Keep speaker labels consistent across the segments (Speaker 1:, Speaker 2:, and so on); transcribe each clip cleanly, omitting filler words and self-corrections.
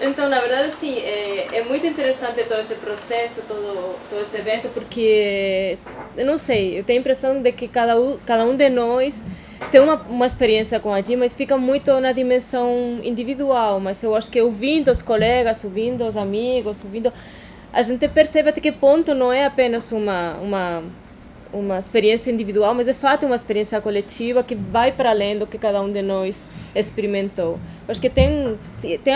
Speaker 1: Então, na verdade, assim, é muito interessante todo esse processo, todo esse evento, porque, eu não sei, eu tenho a impressão de que cada um de nós tem uma experiência com a Jean, mas fica muito na dimensão individual. Mas eu acho que ouvindo os colegas, ouvindo os amigos, ouvindo, a gente percebe até que ponto não é apenas uma experiência individual, mas de fato uma experiência coletiva que vai para além do que cada um de nós experimentou. Acho que tem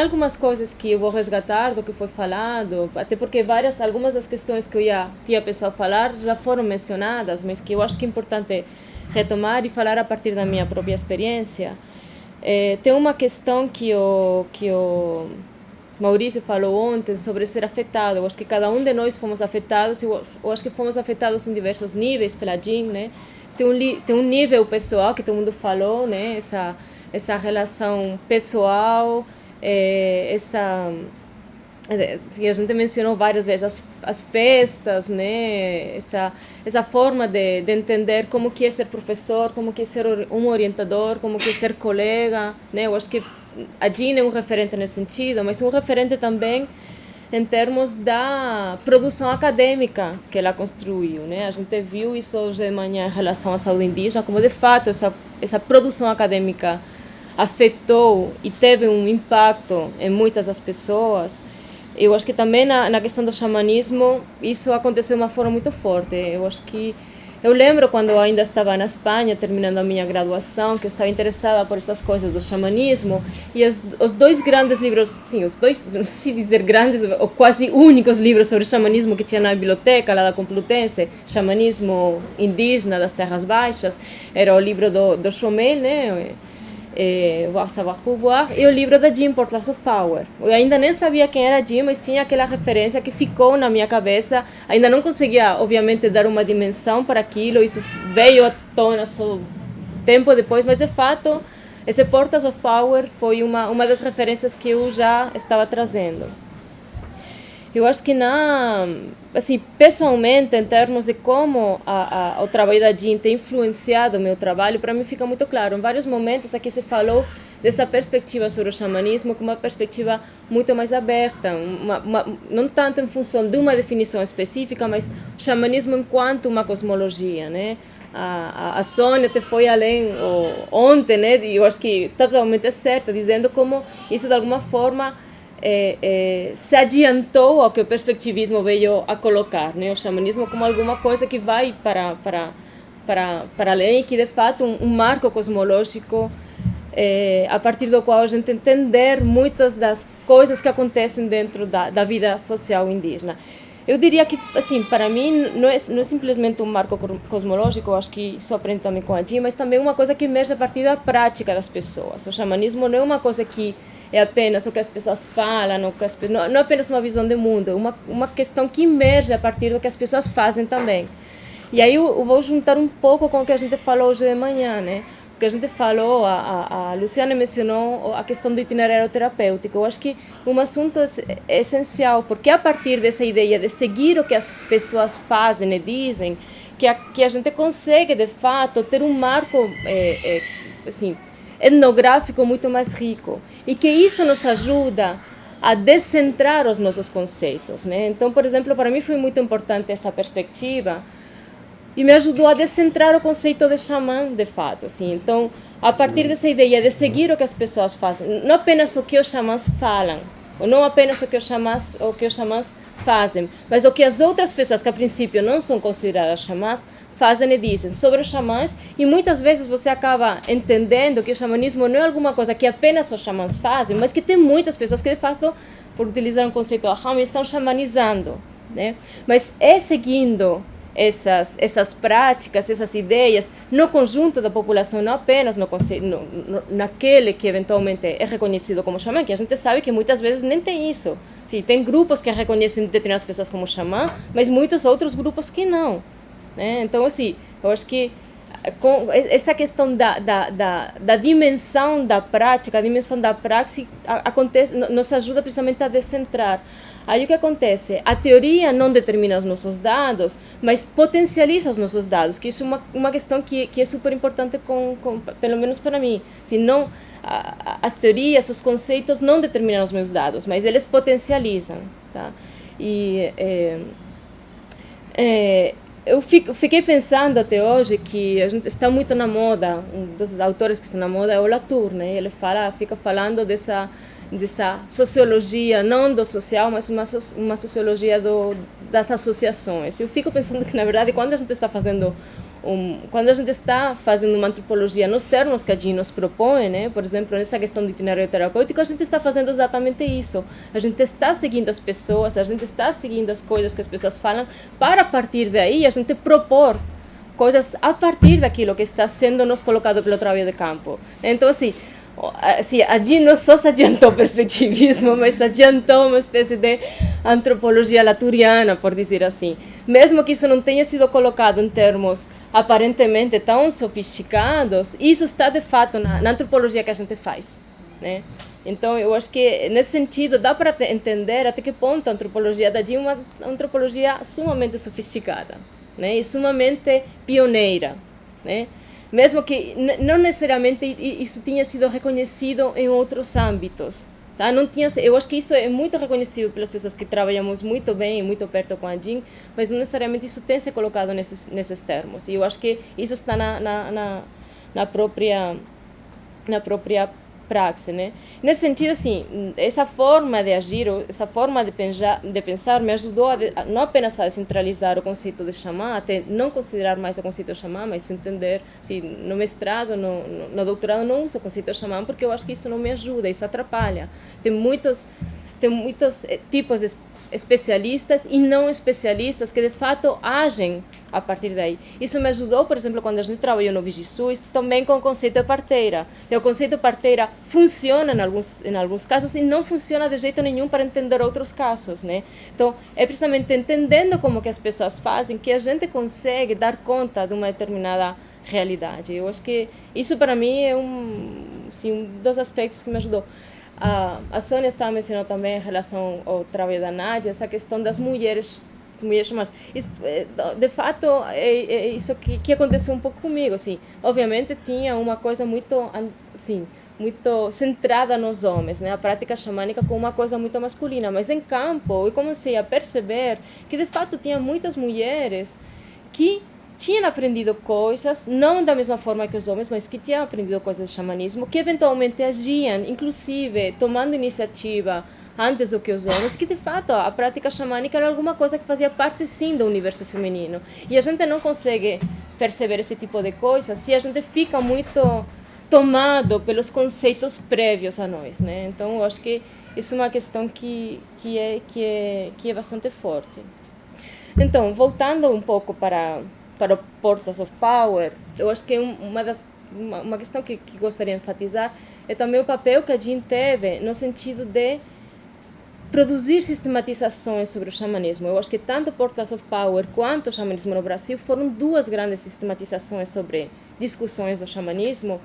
Speaker 1: algumas coisas que eu vou resgatar do que foi falado, até porque algumas das questões que tinha pensado falar já foram mencionadas, mas que eu acho que é importante retomar e falar a partir da minha própria experiência. Tem uma questão que o Maurício falou ontem sobre ser afetado. Eu acho que cada um de nós fomos afetados, eu acho que fomos afetados em diversos níveis pela Jean, né? Tem um nível pessoal que todo mundo falou, né? Essa relação pessoal, que a gente mencionou várias vezes, as festas, né? Essa forma de entender como que é ser professor, como que é ser um orientador, como que é ser colega, né? Eu acho que a Jean é um referente nesse sentido, mas um referente também em termos da produção acadêmica que ela construiu, né? A gente viu isso hoje de manhã em relação à saúde indígena, como de fato essa produção acadêmica afetou e teve um impacto em muitas das pessoas. Eu acho que também na questão do xamanismo isso aconteceu de uma forma muito forte. Eu lembro quando eu ainda estava na Espanha, terminando a minha graduação, que eu estava interessada por essas coisas do xamanismo, e os dois grandes livros, sim, os dois, não sei dizer grandes, ou quase únicos livros sobre xamanismo que tinha na biblioteca lá da Complutense, Xamanismo Indígena das Terras Baixas, era o livro do Chomel, né? Voir, Savoir, Pouvoir, e o livro da Jean, Portals of Power. Eu ainda nem sabia quem era Jean, mas tinha aquela referência que ficou na minha cabeça. Ainda não conseguia, obviamente, dar uma dimensão para aquilo, isso veio à tona só tempo depois, mas de fato, esse Portals of Power foi uma das referências que eu já estava trazendo. Eu acho que assim, pessoalmente, em termos de como o trabalho da Jean tem influenciado o meu trabalho, para mim fica muito claro. Em vários momentos aqui se falou dessa perspectiva sobre o xamanismo como uma perspectiva muito mais aberta, não tanto em função de uma definição específica, mas o xamanismo enquanto uma cosmologia, né? A Sônia até foi além ontem, né? E eu acho que está totalmente certa, dizendo como isso de alguma forma se adiantou ao que o perspectivismo veio a colocar, né? O xamanismo como alguma coisa que vai para além e que de fato um marco cosmológico a partir do qual a gente entender muitas das coisas que acontecem dentro da vida social indígena. Eu diria que, assim, para mim não é simplesmente um marco cosmológico, eu acho que isso aprendi também com a Jean, mas também uma coisa que emerge a partir da prática das pessoas. O xamanismo não é uma coisa que é apenas o que as pessoas falam, não é apenas uma visão de mundo, é uma questão que emerge a partir do que as pessoas fazem também. E aí eu vou juntar um pouco com o que a gente falou hoje de manhã, né? Porque a gente falou, a Luciana mencionou a questão do itinerário terapêutico. Eu acho que um assunto é essencial, porque a partir dessa ideia de seguir o que as pessoas fazem e dizem, que a gente consegue, de fato, ter um marco assim, etnográfico muito mais rico. E que isso nos ajuda a descentrar os nossos conceitos, né? Então, por exemplo, para mim foi muito importante essa perspectiva e me ajudou a descentrar o conceito de xamã, de fato, assim. Então, a partir dessa ideia de seguir o que as pessoas fazem, não apenas o que os xamãs falam, ou não apenas o que os xamãs fazem, mas o que as outras pessoas, que a princípio não são consideradas xamãs, fazem e dizem sobre os xamãs, e muitas vezes você acaba entendendo que o xamanismo não é alguma coisa que apenas os xamãs fazem, mas que tem muitas pessoas que, de fato, por utilizar um conceito aham, estão xamanizando, né? Mas é seguindo essas práticas, essas ideias, no conjunto da população, não apenas naquele que eventualmente é reconhecido como xamã, que a gente sabe que muitas vezes nem tem isso. Sim, tem grupos que reconhecem determinadas pessoas como xamã, mas muitos outros grupos que não, né? Então, assim, eu acho que com essa questão da dimensão da prática, a dimensão da praxis acontece, nos ajuda precisamente a descentrar. Aí o que acontece? A teoria não determina os nossos dados, mas potencializa os nossos dados, que isso é uma questão que é super importante, pelo menos para mim. Se não, as teorias, os conceitos não determinam os meus dados, mas eles potencializam. Tá? E eu fiquei pensando até hoje que a gente está muito na moda, um dos autores que está na moda é o Latour, né? Ele fica falando dessa sociologia, não do social, mas uma sociologia das associações. Eu fico pensando que, na verdade, quando a gente está fazendo uma antropologia nos termos que a Jean nos propõe, né? Por exemplo, nessa questão do itinerário terapêutico, a gente está fazendo exatamente isso. A gente está seguindo as pessoas, a gente está seguindo as coisas que as pessoas falam, para a partir daí a gente propor coisas a partir daquilo que está sendo nos colocado pelo trabalho de campo. Então, assim, a Jean não só se adiantou perspectivismo, mas adiantou uma espécie de antropologia laturiana, por dizer assim. Mesmo que isso não tenha sido colocado em termos aparentemente tão sofisticados, isso está de fato na antropologia que a gente faz, né? Então, eu acho que nesse sentido dá para entender até que ponto a antropologia da Jean é uma antropologia sumamente sofisticada, né? E sumamente pioneira, né? Mesmo que não necessariamente isso tenha sido reconhecido em outros âmbitos, tá? Não tinha, eu acho que isso é muito reconhecido pelas pessoas que trabalhamos muito bem e muito perto com a Jean, mas não necessariamente isso tem se colocado nesses termos. E eu acho que isso está na própria praxe, né? Nesse sentido, assim, essa forma de agir, essa forma de pensar me ajudou não apenas a descentralizar o conceito de xamã, até não considerar mais o conceito de xamã, mas entender, assim, no mestrado, no doutorado, não uso o conceito de xamã, porque eu acho que isso não me ajuda, isso atrapalha. Tem muitos tipos de especialistas e não especialistas que de fato agem a partir daí. Isso me ajudou, por exemplo, quando a gente trabalhou no VigiSUS, também com o conceito de parteira. Então, o conceito de parteira funciona em alguns casos e não funciona de jeito nenhum para entender outros casos, né? Então, é precisamente entendendo como que as pessoas fazem que a gente consegue dar conta de uma determinada realidade. Eu acho que isso para mim é um dos aspectos que me ajudou. A Sônia estava mencionando também em relação ao trabalho da Nádia, essa questão das mulheres mas isso, de fato é isso que aconteceu um pouco comigo, assim. Obviamente tinha uma coisa muito, assim, muito centrada nos homens, né? A prática xamânica como uma coisa muito masculina, mas em campo eu comecei a perceber que de fato tinha muitas mulheres que tinham aprendido coisas, não da mesma forma que os homens, mas que tinham aprendido coisas de xamanismo, que eventualmente agiam, inclusive tomando iniciativa antes do que os homens, que de fato a prática xamânica era alguma coisa que fazia parte sim do universo feminino. E a gente não consegue perceber esse tipo de coisa se a gente fica muito tomado pelos conceitos prévios a nós, né? Então eu acho que isso é uma questão que é bastante forte. Então, voltando um pouco para o Portals of Power, eu acho que uma questão que gostaria de enfatizar é também o papel que a Jean teve no sentido de produzir sistematizações sobre o xamanismo. Eu acho que tanto Portals of Power quanto o xamanismo no Brasil foram duas grandes sistematizações sobre discussões do xamanismo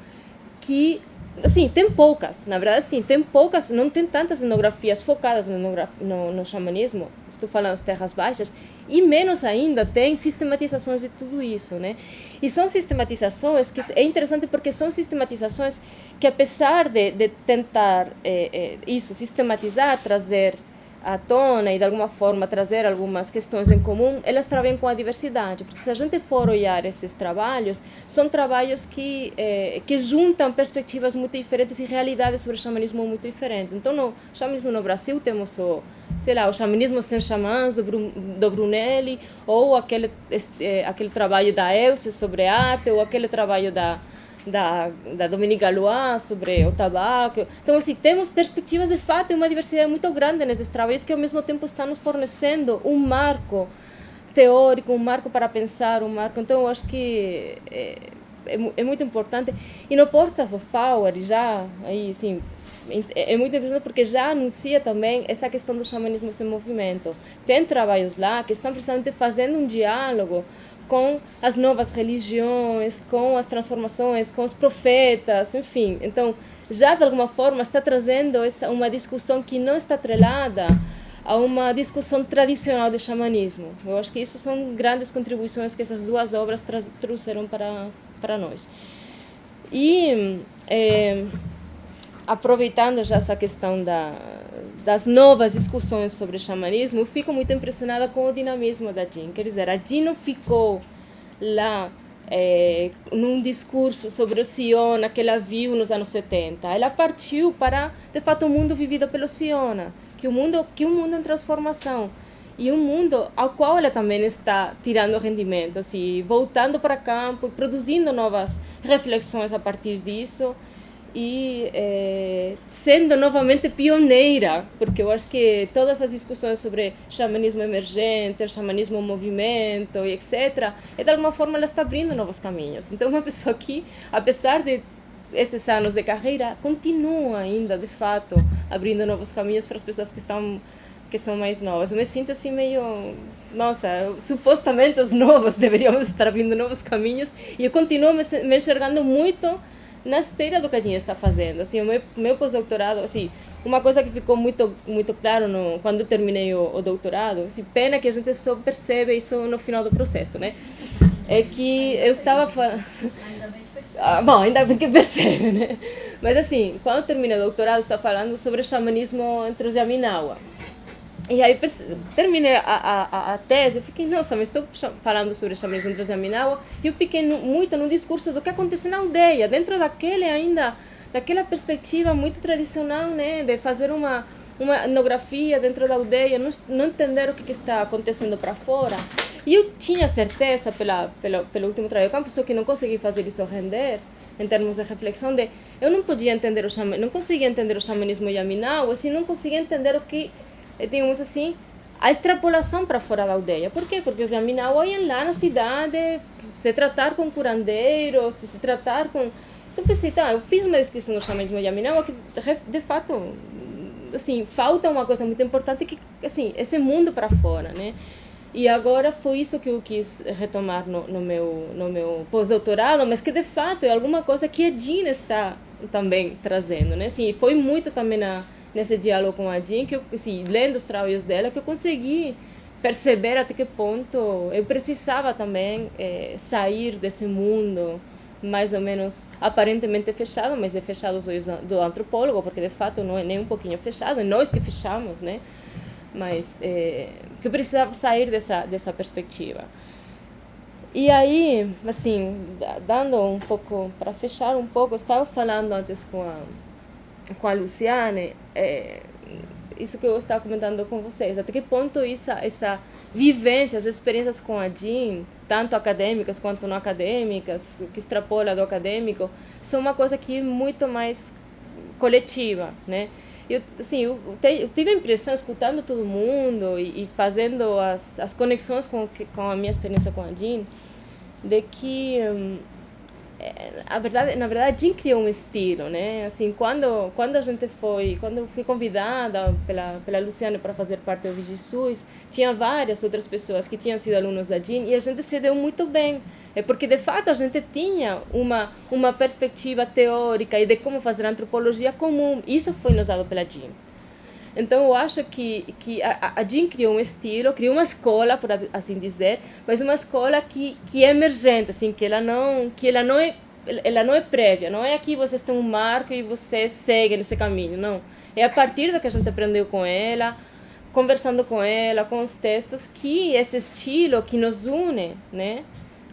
Speaker 1: que, assim, tem poucas, na verdade, sim, tem poucas, não tem tantas etnografias focadas no xamanismo, estou falando das terras baixas, e menos ainda tem sistematizações de tudo isso, né? E são sistematizações que é interessante porque são sistematizações que, apesar de tentar sistematizar, trazer à tona e de alguma forma trazer algumas questões em comum, elas trabalham com a diversidade, porque se a gente for olhar esses trabalhos, são trabalhos que juntam perspectivas muito diferentes e realidades sobre o xamanismo muito diferentes. Então, no xamanismo no Brasil temos o xamanismo sem xamãs do Brunelli, ou aquele trabalho da Elce sobre arte, ou aquele trabalho da Dominique Galois sobre o tabaco. Então, assim, temos perspectivas de fato e uma diversidade muito grande nesses trabalhos que ao mesmo tempo estão nos fornecendo um marco teórico, um marco para pensar, um marco. Então, eu acho que é muito importante. E no Portals of Power, já aí, assim, é muito interessante porque já anuncia também essa questão do xamanismo sem movimento. Tem trabalhos lá que estão precisamente fazendo um diálogo com as novas religiões, com as transformações, com os profetas, enfim. Então, já de alguma forma está trazendo uma discussão que não está atrelada a uma discussão tradicional de xamanismo. Eu acho que isso são grandes contribuições que essas duas obras trouxeram para nós. E aproveitando já essa questão das novas discussões sobre xamanismo, eu fico muito impressionada com o dinamismo da Jean. Quer dizer, a Jean não ficou lá num discurso sobre o Siona que ela viu nos anos 70. Ela partiu para, de fato, o mundo vivido pelo Siona, que o mundo é em transformação. E um mundo ao qual ela também está tirando rendimento, assim, voltando para campo, produzindo novas reflexões a partir disso e sendo novamente pioneira, porque eu acho que todas as discussões sobre xamanismo emergente, xamanismo movimento e etc., de alguma forma ela está abrindo novos caminhos. Então, uma pessoa que, apesar de esses anos de carreira, continua ainda, de fato, abrindo novos caminhos para as pessoas que são mais novas. Eu me sinto assim meio, nossa, supostamente os novos deveríamos estar abrindo novos caminhos e eu continuo me enxergando muito na esteira do que a Jean está fazendo. Assim, o meu pós-doutorado, assim, uma coisa que ficou muito claro quando eu terminei o doutorado, assim, pena que a gente só percebe isso no final do processo, né? É que eu estava falando... bom, ainda bem que percebe, né? Mas assim, quando eu terminei o doutorado, eu estava falando sobre o xamanismo entre os Yaminawa. E aí terminei a tese, eu fiquei, nossa, mas estou falando sobre o xamanismo entre os Yaminawa, e eu fiquei muito no discurso do que acontece na aldeia, dentro daquela perspectiva muito tradicional, né, de fazer uma etnografia dentro da aldeia, não entender o que está acontecendo para fora. E eu tinha certeza, pelo último trabalho, que uma pessoa que não conseguia fazer isso render, em termos de reflexão, eu não podia entender não conseguia entender o xamanismo Yaminawa, assim, não conseguia entender o que, digamos assim, a extrapolação para fora da aldeia. Por quê? Porque os Yaminawa iam lá na cidade se tratar com curandeiros, se tratar com... Então pensei, tá, eu fiz uma descrição do xamanismo Yaminawa que, de fato, assim, falta uma coisa muito importante, que, assim, esse mundo para fora, né? E agora foi isso que eu quis retomar no meu pós-doutorado, mas que de fato é alguma coisa que a Jean está também trazendo, né? Assim, foi muito também nesse diálogo com a Jean, que eu, assim, lendo os trabalhos dela, que eu consegui perceber até que ponto eu precisava também sair desse mundo mais ou menos aparentemente fechado, mas é fechado aos olhos do antropólogo, porque de fato não é nem um pouquinho fechado, é nós que fechamos, né? Mas que eu precisava sair dessa perspectiva. E aí, assim, dando um pouco, para fechar um pouco, eu estava falando antes com a Luciane, isso que eu estava comentando com vocês, até que ponto essa vivência, as experiências com a Jean, tanto acadêmicas quanto não acadêmicas, que extrapola do acadêmico, são uma coisa que é muito mais coletiva, né? Eu tive a impressão, escutando todo mundo e fazendo as conexões com a minha experiência com a Jean, de que na verdade a Jean criou um estilo, né? Assim, quando eu fui convidada pela Luciana para fazer parte do VigiSUS, tinha várias outras pessoas que tinham sido alunos da Jean e a gente se deu muito bem. É porque de fato a gente tinha uma perspectiva teórica e de como fazer antropologia comum. Isso foi nos dado pela Jean. Então eu acho que a Jean criou um estilo, criou uma escola, por assim dizer, mas uma escola que é emergente, assim, que ela não é prévia, não é aqui vocês têm um marco e vocês seguem nesse caminho, não. É a partir do que a gente aprendeu com ela, conversando com ela, com os textos, que esse estilo que nos une, né?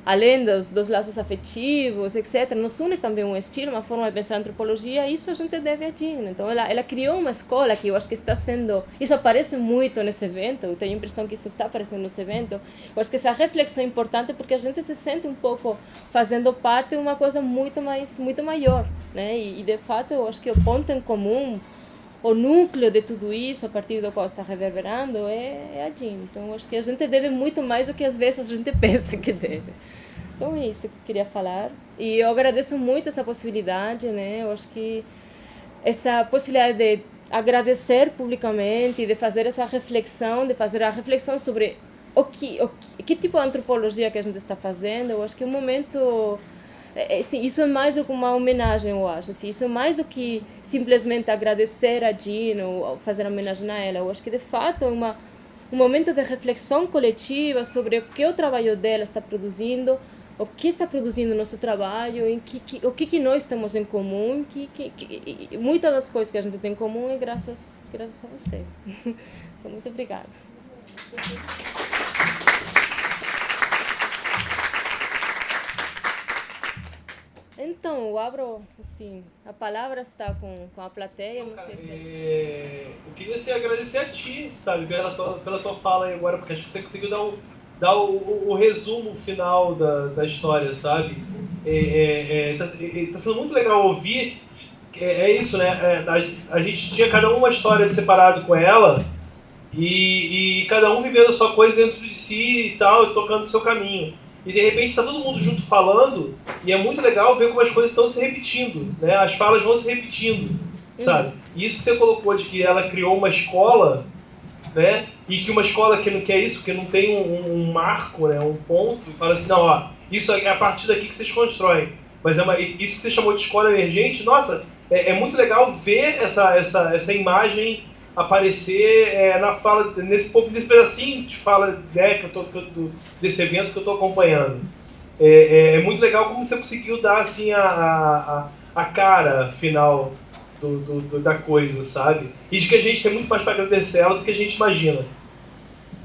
Speaker 1: Além dos laços afetivos, etc., nos une também um estilo, uma forma de pensar a antropologia, e isso a gente deve a Jean. Então, ela criou uma escola que eu acho que está sendo... Isso aparece muito nesse evento, eu tenho a impressão que isso está aparecendo nesse evento. Eu acho que essa reflexão é importante porque a gente se sente um pouco fazendo parte de uma coisa muito maior, né? E de fato, eu acho que o ponto em comum, o núcleo de tudo isso, a partir do qual está reverberando, é a Jean. Então, acho que a gente deve muito mais do que às vezes a gente pensa que deve. Então, é isso que eu queria falar. E eu agradeço muito essa possibilidade, né? Eu acho que essa possibilidade de agradecer publicamente, de fazer essa reflexão, de fazer a reflexão sobre que tipo de antropologia que a gente está fazendo. Eu acho que é um momento... Assim, isso é mais do que uma homenagem, eu acho. Assim, isso é mais do que simplesmente agradecer a Jean ou fazer homenagem a ela. Eu acho que, de fato, é um momento de reflexão coletiva sobre o que o trabalho dela está produzindo, o que está produzindo o nosso trabalho, o que nós temos em comum, e muitas das coisas que a gente tem em comum é graças a você. Então, muito obrigada. Então, eu abro, assim, a palavra está com a plateia, não sei se...
Speaker 2: Eu queria agradecer a ti, sabe, pela tua fala aí agora, porque acho que você conseguiu dar o resumo final da história, sabe? Tá sendo muito legal ouvir, isso, né? A gente tinha cada uma história separado com ela, e cada um vivendo a sua coisa dentro de si e tal, tocando o seu caminho. E de repente está todo mundo junto falando, e é muito legal ver como as coisas estão se repetindo, né? As falas vão se repetindo, sabe? E isso que você colocou de que ela criou uma escola, né? E que uma escola que não quer isso, que não tem um marco, né? Um ponto, e fala assim, não, ó, isso é a partir daqui que vocês constroem. Mas isso que você chamou de escola emergente, nossa, é muito legal ver essa imagem aparecer na fala, nesse pedacinho de fala, né, desse evento que eu estou acompanhando. É muito legal como você conseguiu dar assim, a cara final da coisa, sabe? E de que a gente tem muito mais para agradecer ela do que a gente imagina,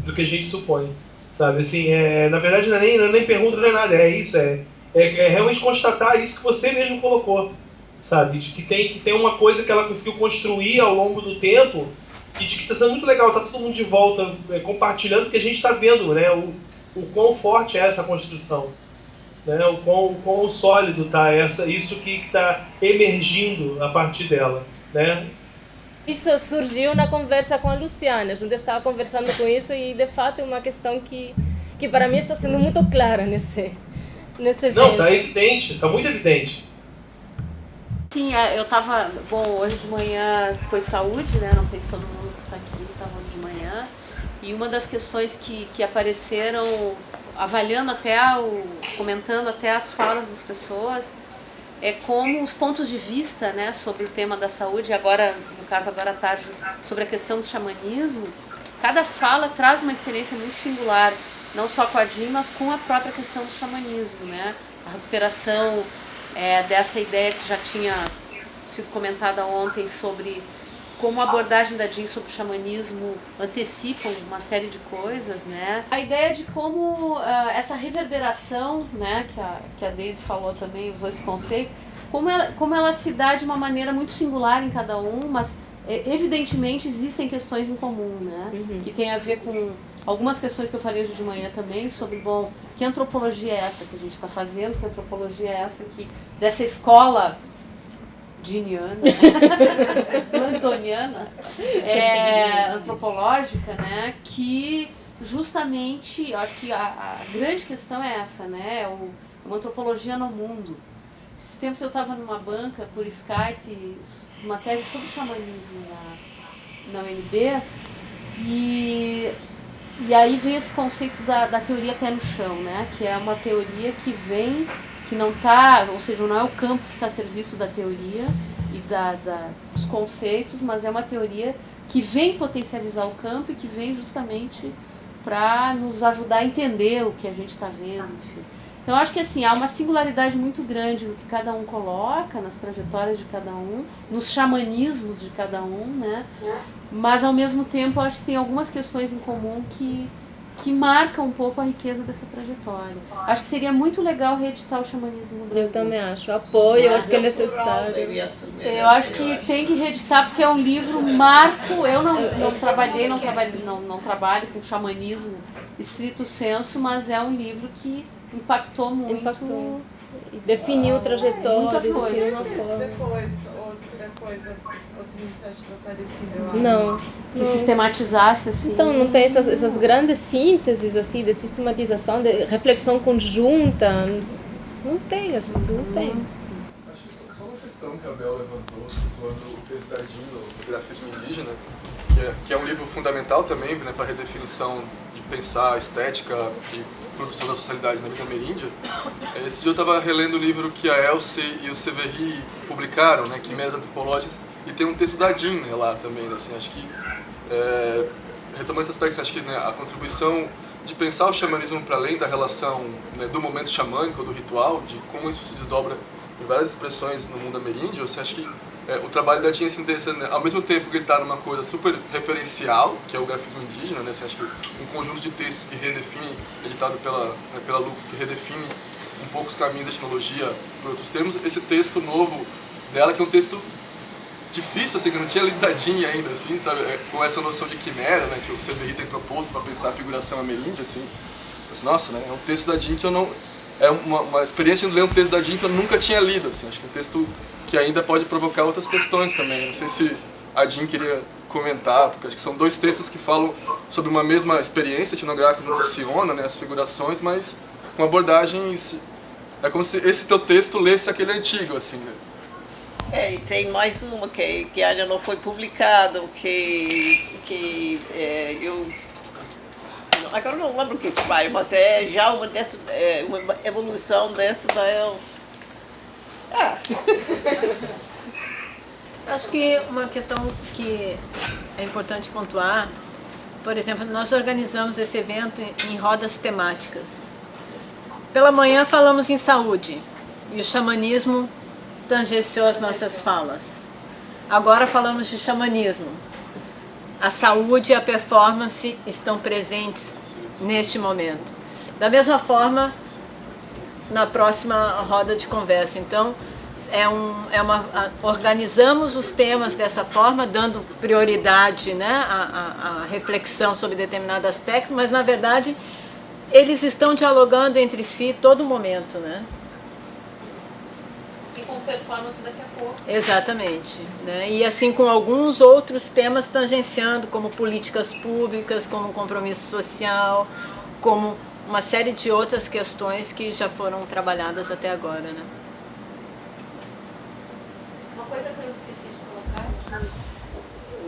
Speaker 2: do que a gente supõe, sabe? Assim, na verdade não é nem pergunta, não é nada, é isso, é realmente constatar isso que você mesmo colocou, sabe? De que tem uma coisa que ela conseguiu construir ao longo do tempo, e de que está sendo muito legal, tá todo mundo de volta compartilhando, porque a gente está vendo, né, o quão forte é essa construção, né, o quão sólido tá isso que está emergindo a partir dela, né?
Speaker 1: Isso surgiu na conversa com a Luciana, a gente estava conversando com isso e de fato é uma questão que para mim está sendo muito clara nesse evento.
Speaker 2: Não, tá evidente, tá muito evidente.
Speaker 3: Sim, eu tava, hoje de manhã foi saúde, né, não sei se todo mundo que tá aqui estava hoje de manhã, e uma das questões que apareceram, avaliando comentando até as falas das pessoas, é como os pontos de vista, né, sobre o tema da saúde, agora, no caso agora à tarde, sobre a questão do xamanismo, cada fala traz uma experiência muito singular, não só com a Jean, mas com a própria questão do xamanismo, né, a recuperação dessa ideia que já tinha sido comentada ontem sobre como a abordagem da Jean sobre o xamanismo antecipam uma série de coisas, né? A ideia de como essa reverberação, né, que a Daisy falou também, usou esse conceito, como ela se dá de uma maneira muito singular em cada um, mas evidentemente existem questões em comum, né? Uhum. Que tem a ver com algumas questões que eu falei hoje de manhã também, sobre, que antropologia é essa que a gente está fazendo, que antropologia é essa dessa escola jeaniana, plantoniana, antropológica, né, que justamente, eu acho que a grande questão é essa, né, uma antropologia no mundo. Esses tempos eu estava numa banca por Skype, uma tese sobre xamanismo na UNB, e aí vem esse conceito da teoria pé no chão, né? Que é uma teoria que não está, ou seja, não é o campo que está a serviço da teoria e dos conceitos, mas é uma teoria que vem potencializar o campo e que vem justamente para nos ajudar a entender o que a gente está vendo, enfim. Então, eu acho que assim, há uma singularidade muito grande no que cada um coloca, nas trajetórias de cada um, nos xamanismos de cada um, né? Mas, ao mesmo tempo, eu acho que tem algumas questões em comum que marcam um pouco a riqueza dessa trajetória. Acho que seria muito legal reeditar o xamanismo no Brasil.
Speaker 1: Eu também acho. Apoio, eu acho que é necessário.
Speaker 3: Eu acho que tem que reeditar porque é um livro marco. Eu não trabalho com xamanismo estrito sensu, mas é um livro que impactou muito.
Speaker 1: E definiu trajetória, definiu uma forma.
Speaker 4: Depois, outra iniciativa parecida, eu acho.
Speaker 1: Não.
Speaker 3: Que sistematizasse, assim.
Speaker 1: Então, não tem essas grandes sínteses, assim, de sistematização, de reflexão conjunta. Não tem, a gente não tem.
Speaker 2: Acho que só não
Speaker 5: questão que a Bel levantou, situando o texto da Jean, o grafismo indígena, que é um livro fundamental também, né, para a redefinição de pensar a estética e produção da socialidade na vida ameríndia. Esse dia eu estava relendo o livro que a Elce e o Severri publicaram, né, Quimeras Antropológicas, e tem um texto da Jean, né, lá também, né, assim, acho que, retomando esse aspecto, acho que, né, a contribuição de pensar o xamanismo para além da relação, né, do momento xamânico, do ritual, de como isso se desdobra em várias expressões no mundo ameríndio, você acha que o trabalho da Jean, assim, né, ao mesmo tempo que ele está numa coisa super referencial, que é o grafismo indígena, né, você acha que um conjunto de textos que redefine, editado pela Lux, que redefine um pouco os caminhos da etnologia por outros termos, esse texto novo dela, que é um texto difícil, assim, que eu não tinha lido da Jean ainda, assim, sabe, com essa noção de quimera, né, que o Severri tem proposto para pensar a figuração ameríndia, assim, nossa, né, é um texto da Jean que eu não... É uma experiência de ler um texto da Jean que eu nunca tinha lido, assim, acho que é um texto que ainda pode provocar outras questões também. Não sei se a Jean queria comentar, porque acho que são dois textos que falam sobre uma mesma experiência etnográfica, noticiona, né, as figurações, mas com abordagens... É como se esse teu texto lesse aquele antigo, assim, né?
Speaker 6: E tem mais uma que ainda não foi publicado, que eu... Agora não lembro o que vai, mas é já uma evolução dessa da Elce.
Speaker 7: Acho que uma questão que é importante pontuar, por exemplo, nós organizamos esse evento em rodas temáticas. Pela manhã falamos em saúde e o xamanismo tangenciou as nossas falas. Agora falamos de xamanismo. A saúde e a performance estão presentes neste momento. Da mesma forma, na próxima roda de conversa. Então, organizamos os temas dessa forma, dando prioridade, né, à reflexão sobre determinado aspecto, mas, na verdade, eles estão dialogando entre si todo momento, né?
Speaker 3: Assim como performance daqui a pouco.
Speaker 7: Exatamente, né? E assim com alguns outros temas tangenciando, como políticas públicas, como compromisso social, como uma série de outras questões que já foram trabalhadas até agora, né?
Speaker 3: Uma coisa que eu esqueci de colocar,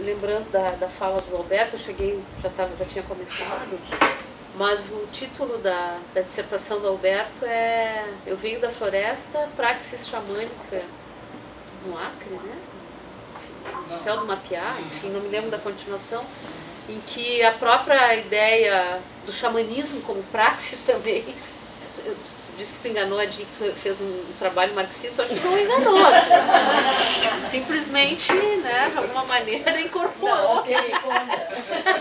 Speaker 3: lembrando da fala do Alberto, eu cheguei, já tinha começado, mas o título da dissertação do Alberto é Eu Venho da Floresta, Praxis Xamânica no Acre, né? No céu do Mapiá, enfim, não me lembro da continuação, em que a própria ideia do xamanismo como praxis também, eu disse que tu enganou a Jean, que tu fez um trabalho marxista, eu acho que não enganou, simplesmente, né, de alguma maneira incorporou.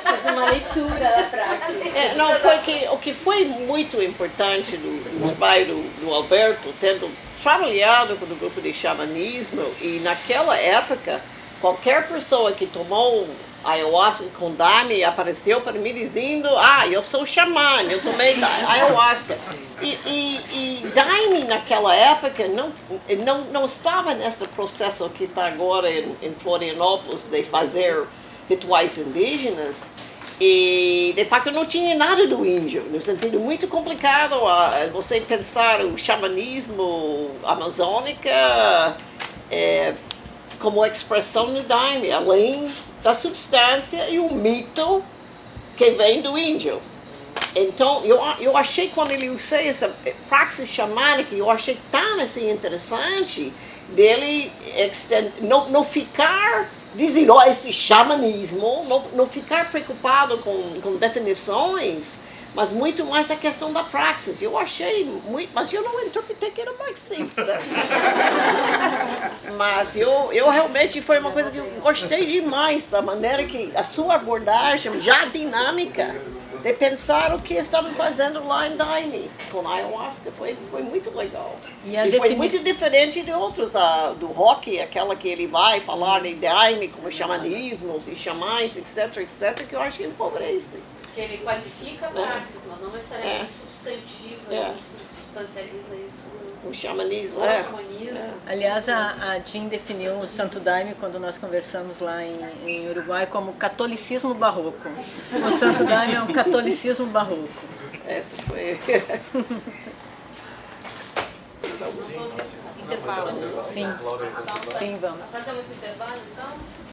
Speaker 1: Faz uma leitura da praxis.
Speaker 6: Não, o que foi muito importante no trabalho do Alberto, tendo trabalhado com o grupo de xamanismo, e naquela época, qualquer pessoa que tomou ayahuasca com daime apareceu para mim dizendo, eu sou xamã, eu tomei ayahuasca. E daime naquela época não estava nesse processo que está agora em Florianópolis de fazer rituais indígenas. E, de facto, não tinha nada do índio, no sentido muito complicado você pensar o xamanismo amazônico como expressão do daime, além da substância e o mito que vem do índio. Então, eu achei, quando ele usou essa praxis xamânica, eu achei tão assim, interessante dele não ficar dizendo, esse xamanismo, não ficar preocupado com definições, mas muito mais a questão da praxis. Eu achei muito, mas eu não interpretei que era marxista. Mas eu realmente foi uma coisa que eu gostei demais, da maneira que a sua abordagem já dinâmica de pensar o que estavam fazendo lá em Daime, com ayahuasca, foi muito legal. E foi muito diferente de outros, do rock, aquela que ele vai falar de Daime, como xamanismos e xamãs, etc., que eu acho que empobrece.
Speaker 3: Que ele qualifica a praxis, mas não necessariamente substantiva, substancializa isso.
Speaker 6: O xamanismo,
Speaker 7: Aliás, a Jean definiu o Santo Daime, quando nós conversamos lá em Uruguai, como catolicismo barroco. O Santo Daime é um catolicismo barroco.
Speaker 6: Essa foi... Intervalo.
Speaker 7: Sim,
Speaker 5: Laura,
Speaker 7: sim, vamos.
Speaker 1: Fazemos intervalo então?